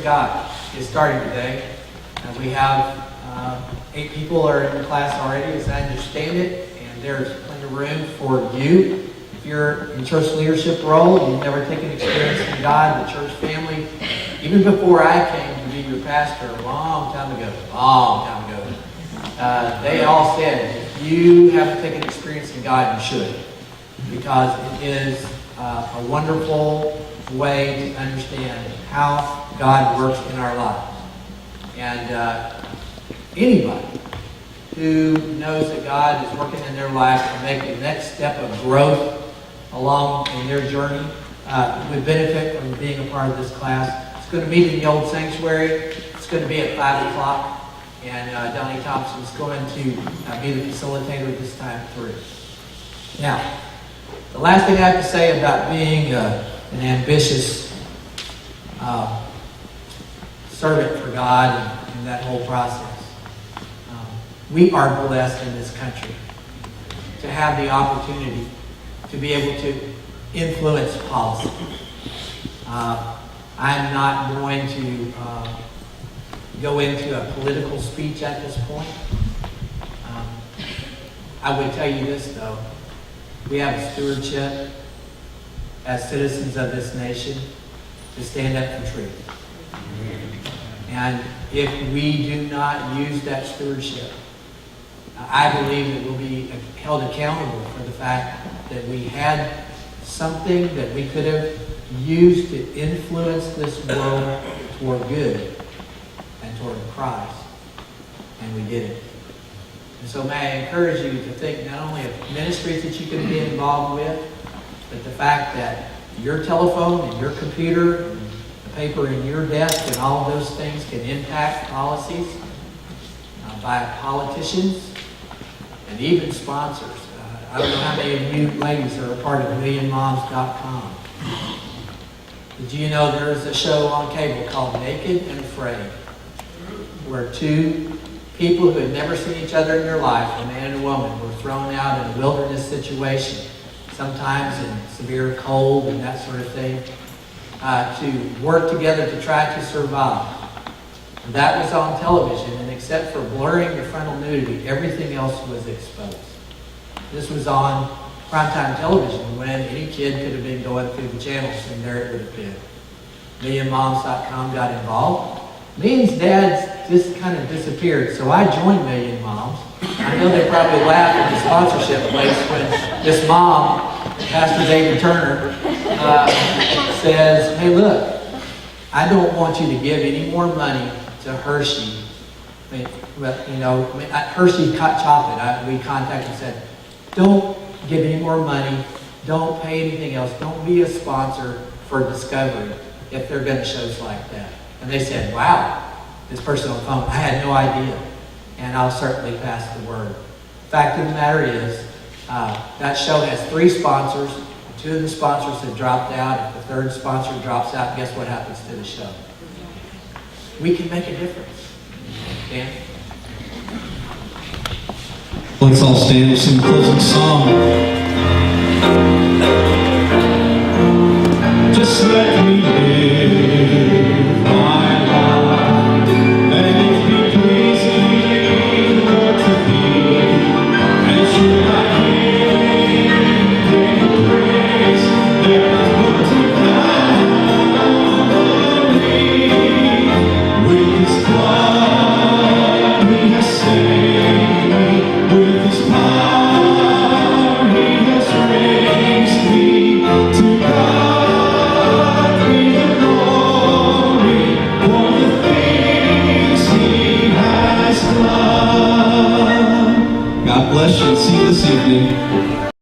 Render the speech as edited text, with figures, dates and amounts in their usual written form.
God is starting today. We have 8 people are in the class already, as I understand it, and there's plenty of room for you. If you're in church leadership role, you've never taken experience in God, the church family. Even before I came to be your pastor a long time ago, they all said, if you haven't taken experience in God, you should. Because it is a wonderful way to understand how God works in our lives. And anybody who knows that God is working in their life to make the next step of growth along in their journey would benefit from being a part of this class. It's going to meet in the old sanctuary. It's going to be at 5 o'clock. And Donnie Thompson is going to be the facilitator this time through. Now, the last thing I have to say about being an ambitious servant for God and that whole process. We are blessed in this country to have the opportunity to be able to influence policy. I'm not going to go into a political speech at this point. I would tell you this, though. We have a stewardship as citizens of this nation to stand up for truth. And if we do not use that stewardship, I believe that we'll be held accountable for the fact that we had something that we could have used to influence this world toward good and toward Christ, and we didn't. And so may I encourage you to think not only of ministries that you can be involved with, but the fact that your telephone and your computer and the paper in your desk and all of those things can impact policies by politicians and even sponsors. I don't know how many of you ladies are a part of MillionMoms.com. Did you know there's a show on cable called Naked and Afraid, where 2 people who had never seen each other in their life, a man and a woman, were thrown out in a wilderness situation, sometimes in severe cold and that sort of thing, to work together to try to survive. And that was on television, and except for blurring the frontal nudity, everything else was exposed. This was on primetime television when any kid could have been going through the channels, and there it would have been. MillionMoms.com got involved. Me and Dad's just kind of disappeared, so I joined Million Moms. I know they probably laughed at the sponsorship place when this mom, Pastor David Turner, says, hey, look, I don't want you to give any more money to Hershey. Hershey chocolate. We contacted and said, don't give any more money. Don't pay anything else. Don't be a sponsor for Discovery if they're going to shows like that. And they said, wow, this person on the phone, I had no idea. And I'll certainly pass the word. Fact of the matter is, that show has 3 sponsors. 2 of the sponsors have dropped out. If the 3rd sponsor drops out, guess what happens to the show? We can make a difference. Dan? Let's all stand and sing the closing song.